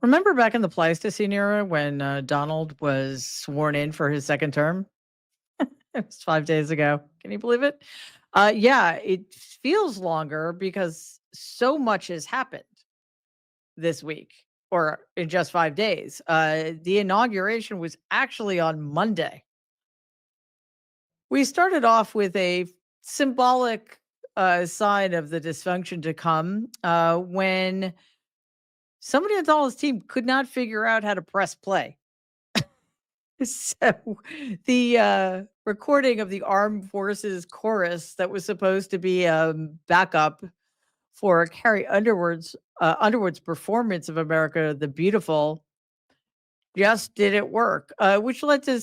Remember back in the Pleistocene era when Donald was sworn in for his second term? It was 5 days ago. Can you believe it? Yeah, it feels longer because so much has happened this week or in just 5 days. The inauguration was actually on Monday. We started off with a symbolic sign of the dysfunction to come when somebody on Donald's team could not figure out how to press play. So the recording of the Armed Forces chorus that was supposed to be backup for Carrie Underwood's performance of America the Beautiful just didn't work, which led to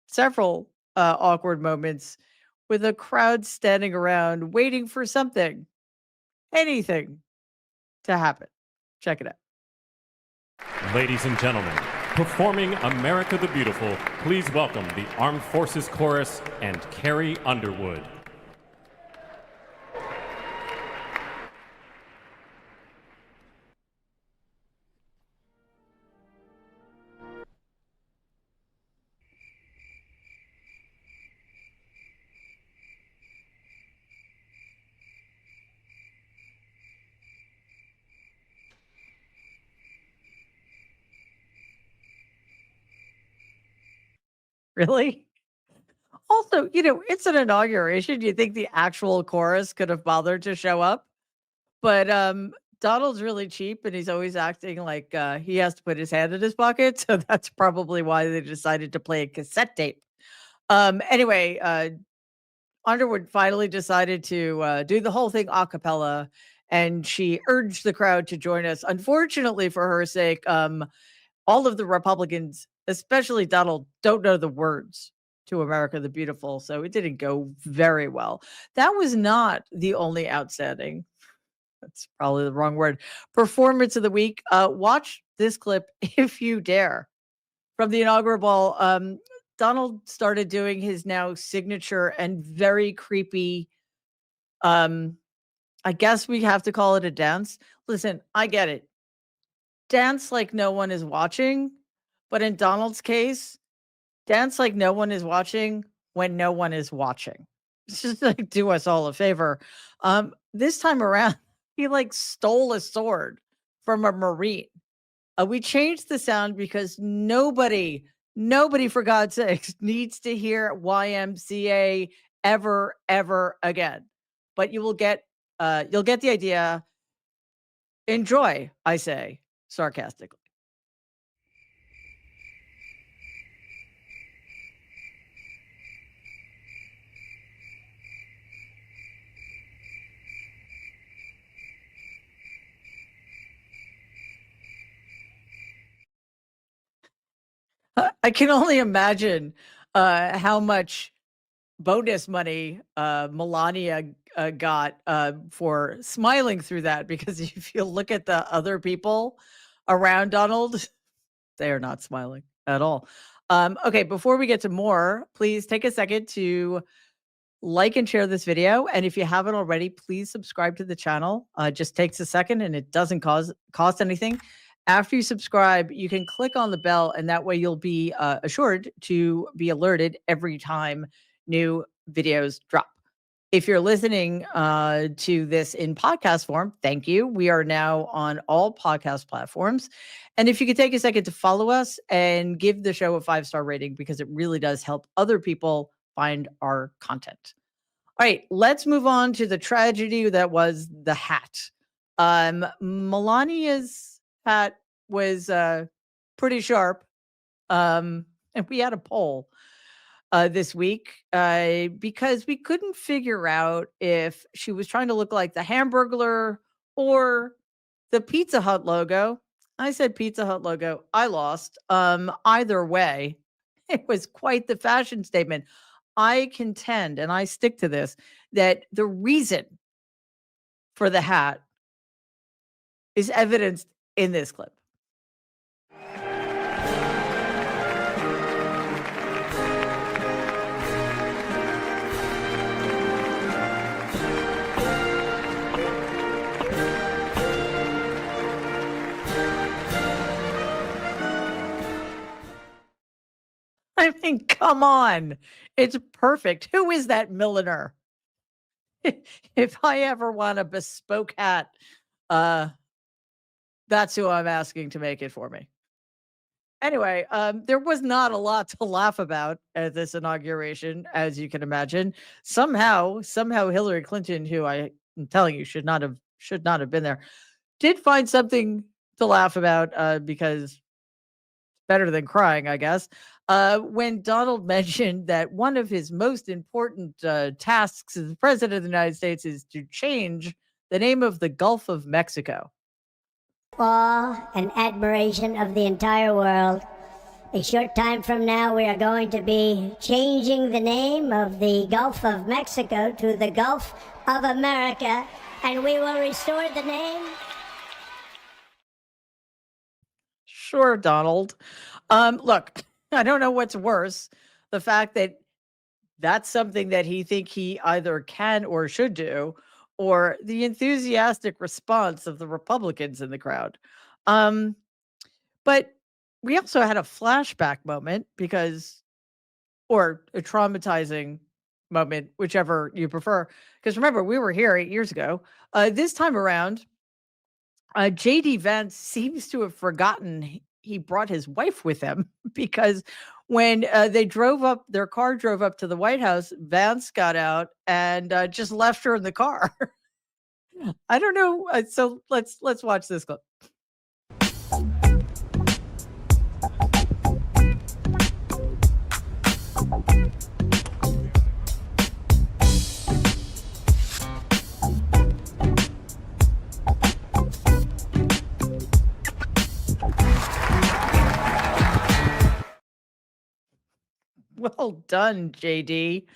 several awkward moments with a crowd standing around waiting for something, anything to happen. Check it out. Ladies and gentlemen, performing America the Beautiful, please welcome the Armed Forces Chorus and Carrie Underwood. Really? Also, it's an inauguration. You think the actual chorus could have bothered to show up? But Donald's really cheap and he's always acting like he has to put his hand in his pocket. So that's probably why they decided to play a cassette tape. Anyway, Underwood finally decided to do the whole thing a cappella, and she urged the crowd to join us. Unfortunately for her sake, all of the Republicans, especially Donald, don't know the words to America the Beautiful. So it didn't go very well. That was not the only outstanding, that's probably the wrong word, performance of the week. Watch this clip if you dare. From the inaugural ball, Donald started doing his now signature and very creepy, I guess we have to call it a dance. Listen, I get it. Dance like no one is watching, but in Donald's case, dance like no one is watching when no one is watching. It's just like do us all a favor. This time around, he like stole a sword from a Marine. We changed the sound because nobody, for God's sakes, needs to hear YMCA ever again. But you'll get the idea. Enjoy, I say sarcastically. I can only imagine how much bonus money Melania got for smiling through that, because if you look at the other people around Donald, they are not smiling at all. Okay, before we get to more, please take a second to like and share this video. And if you haven't already, please subscribe to the channel. Just takes a second and it doesn't cost anything. After you subscribe, you can click on the bell, and that way you'll be assured to be alerted every time new videos drop. If you're listening to this in podcast form, thank you. We are now on all podcast platforms. And if you could take a second to follow us and give the show a 5-star rating, because it really does help other people find our content. All right, let's move on to the tragedy that was the hat. Melania's hat was pretty sharp. And we had a poll this week because we couldn't figure out if she was trying to look like the Hamburglar or the Pizza Hut logo. I said Pizza Hut logo. I lost. Either way, it was quite the fashion statement. I contend, and I stick to this, that the reason for the hat is evidenced in this clip. I mean, come on. It's perfect. Who is that milliner? If I ever want a bespoke hat, uh, that's who I'm asking to make it for me. Anyway, there was not a lot to laugh about at this inauguration, as you can imagine. Somehow Hillary Clinton, who I am telling you should not have been there, did find something to laugh about, because better than crying, I guess. When Donald mentioned that one of his most important tasks as president of the United States is to change the name of the Gulf of Mexico. Awe and admiration of the entire world. A short time from now, we are going to be changing the name of the Gulf of Mexico to the Gulf of America, and we will restore the name. Sure, Donald. Look, I don't know what's worse, the fact that that's something that he either can or should do, or the enthusiastic response of the Republicans in the crowd. Um, but we also had a flashback moment because, or a traumatizing moment, whichever you prefer. Because remember, we were here 8 years ago. This time around, JD Vance seems to have forgotten he brought his wife with him because when their car drove up to the White House, Vance got out and just left her in the car. I don't know. So let's watch this clip. Well done, JD.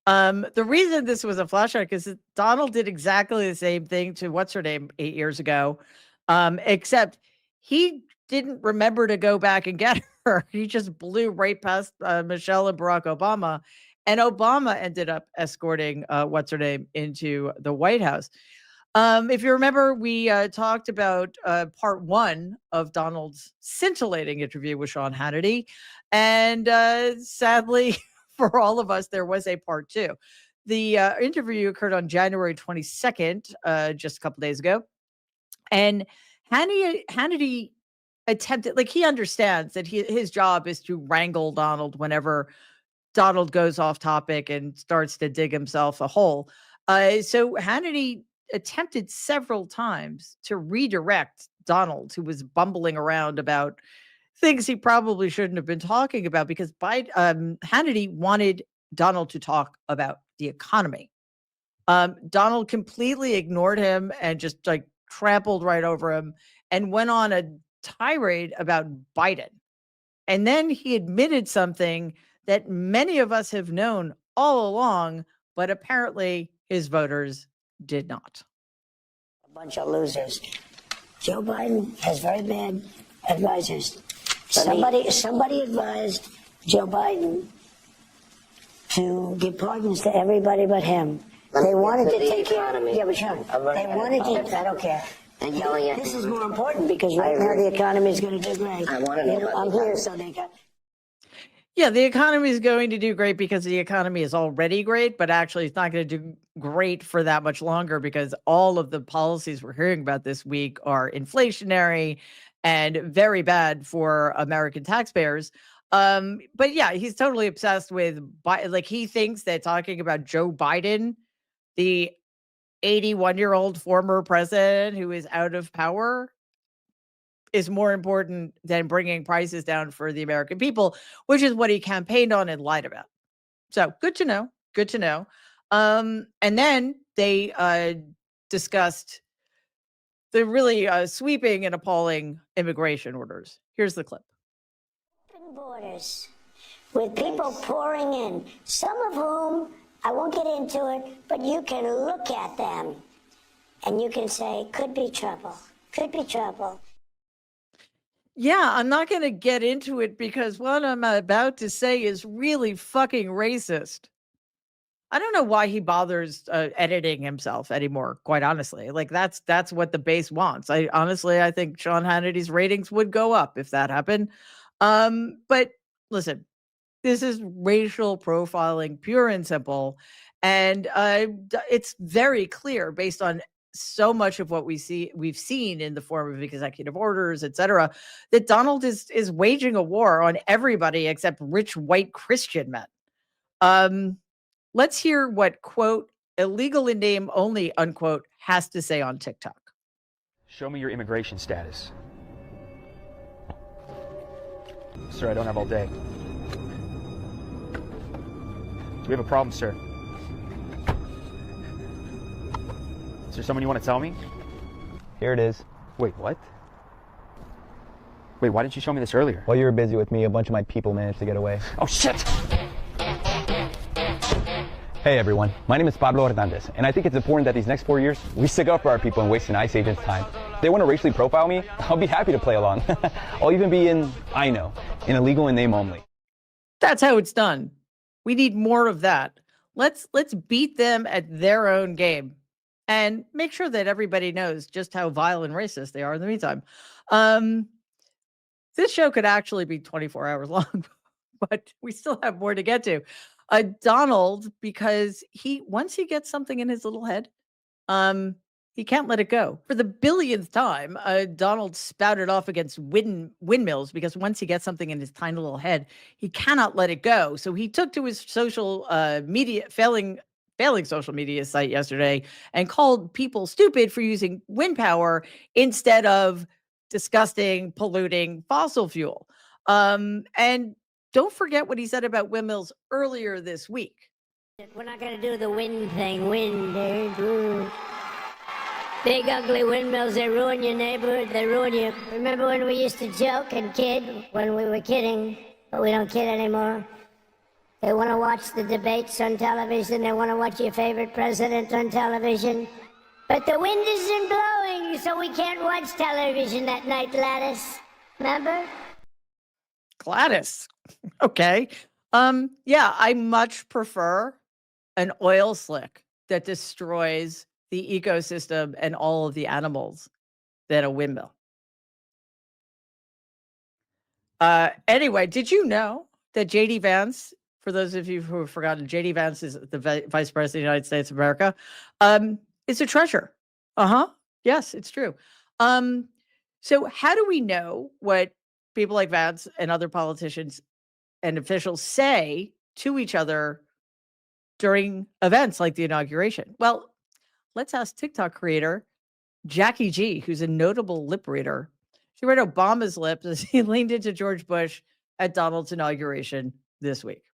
The reason this was a flashback is that Donald did exactly the same thing to what's her name 8 years ago, except he didn't remember to go back and get her. He just blew right past Michelle and Barack Obama, and Obama ended up escorting what's her name into the White House. If you remember, we talked about part one of Donald's scintillating interview with Sean Hannity. And sadly, for all of us, there was a part two. The interview occurred on January 22nd, just a couple days ago. And Hannity attempted, like, he understands that his job is to wrangle Donald whenever Donald goes off topic and starts to dig himself a hole. So Hannity attempted several times to redirect Donald, who was bumbling around about things he probably shouldn't have been talking about, because Hannity wanted Donald to talk about the economy. Donald completely ignored him and just like trampled right over him and went on a tirade about Biden. And then he admitted something that many of us have known all along, but apparently his voters did not. A bunch of losers. Joe Biden has very bad advisors. Somebody advised Joe Biden to give pardons to everybody but him. They wanted to take care of yeah, but Sean, they wanted to. I don't care. And yelling at This is more important because right now the economy is going to do great. I want to know about I'm the here, economy. so they got. Yeah, the economy is going to do great because the economy is already great, but actually it's not going to do great for that much longer because all of the policies we're hearing about this week are inflationary and very bad for American taxpayers. But yeah, he's totally obsessed with like he thinks that talking about Joe Biden, the 81-year-old former president who is out of power, is more important than bringing prices down for the American people, which is what he campaigned on and lied about. So good to know. Good to know. And then they discussed the really sweeping and appalling immigration orders. Here's the clip. Open borders with people pouring in, some of whom I won't get into it, but you can look at them and you can say, could be trouble, could be trouble. Yeah, I'm not going to get into it because what I'm about to say is really fucking racist. I don't know why he bothers editing himself anymore, quite honestly. Like that's what the base wants. I think Sean Hannity's ratings would go up if that happened. But listen, This is racial profiling, pure and simple. And it's very clear based on so much of what we've seen in the form of executive orders, et cetera, that Donald is waging a war on everybody except rich white Christian men. Um, let's hear what, quote, illegal in name only, unquote, has to say on TikTok. Show me your immigration status. Sir, I don't have all day. Do we have a problem, sir? Is there someone you want to tell me? Here it is. Wait, what? Wait, why didn't you show me this earlier? While you were busy with me, a bunch of my people managed to get away. Oh, shit! Hey everyone, my name is Pablo Hernandez, and I think it's important that these next 4 years, we stick up for our people and waste an ICE agent's time. If they want to racially profile me, I'll be happy to play along. I'll even be in illegal in name only. That's how it's done. We need more of that. Let's beat them at their own game and make sure that everybody knows just how vile and racist they are in the meantime. This show could actually be 24 hours long, but we still have more to get to. Donald, because once he gets something in his little head, he can't let it go. For the billionth time, Donald spouted off against windmills because once he gets something in his tiny little head, he cannot let it go. So he took to his social media, failing social media site yesterday and called people stupid for using wind power instead of disgusting, polluting fossil fuel. And don't forget what he said about windmills earlier this week. We're not going to do the wind thing. Big ugly windmills, they ruin your neighborhood, they ruin you. Remember when we used to joke and kid when we were kidding, but we don't kid anymore? They want to watch the debates on television, they want to watch your favorite president on television. But the wind isn't blowing, so we can't watch television that night, Gladys. Remember? Gladys. Okay. Yeah, I much prefer an oil slick that destroys the ecosystem and all of the animals than a windmill. Anyway, did you know that J.D. Vance, for those of you who have forgotten, J.D. Vance is the Vice President of the United States of America, is a treasure. Yes, it's true. So how do we know what people like Vance and other politicians and officials say to each other during events like the inauguration? Well, let's ask TikTok creator Jackie G, who's a notable lip reader. She read Obama's lips as he leaned into George Bush at Donald's inauguration this week.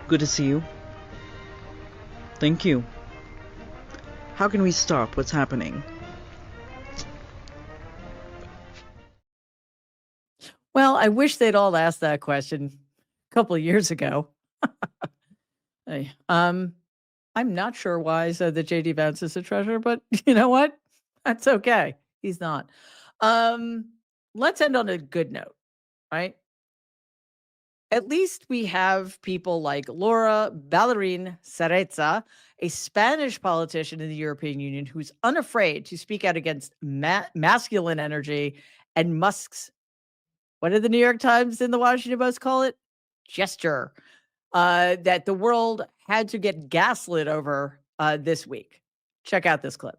Good to see you. Thank you. How can we stop what's happening? Well, I wish they'd all asked that question a couple of years ago. Hey, I'm not sure why I said that JD Vance is a treasure, but you know what? That's okay. He's not. Let's end on a good note, right? At least we have people like Laura Ballerín Cereza, a Spanish politician in the European Union who's unafraid to speak out against masculine energy and Musk's, what did the New York Times and the Washington Post call it? Gesture. That the world had to get gaslit over this week. Check out this clip.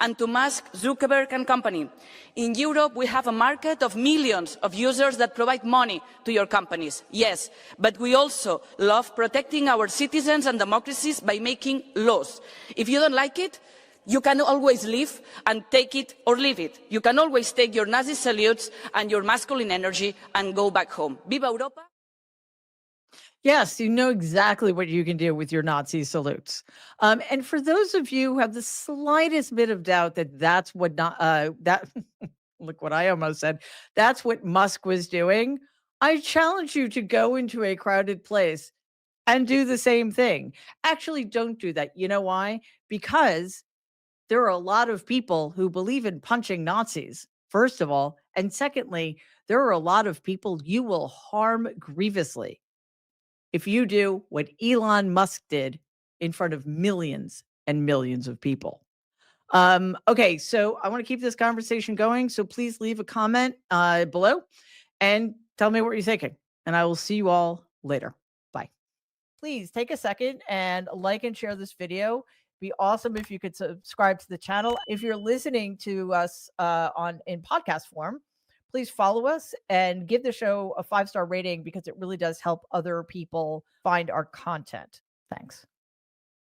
And to Musk, Zuckerberg and company, in Europe we have a market of millions of users that provide money to your companies, yes, but we also love protecting our citizens and democracies by making laws. If you don't like it, you can always leave and take it or leave it. You can always take your Nazi salutes and your masculine energy and go back home. Viva Europa! Yes, you know exactly what you can do with your Nazi salutes. And for those of you who have the slightest bit of doubt that that's what that look what I almost said, that's what Musk was doing, I challenge you to go into a crowded place and do the same thing. Actually, don't do that. You know why? Because there are a lot of people who believe in punching Nazis, first of all. And secondly, there are a lot of people you will harm grievously if you do what Elon Musk did in front of millions and millions of people. Okay, so I want to keep this conversation going. So please leave a comment below. and tell me what you're thinking. And I will see you all later. Bye. Please take a second and like and share this video. Be awesome if you could subscribe to the channel. If you're listening to us in podcast form, please follow us and give the show a 5-star rating because it really does help other people find our content. Thanks.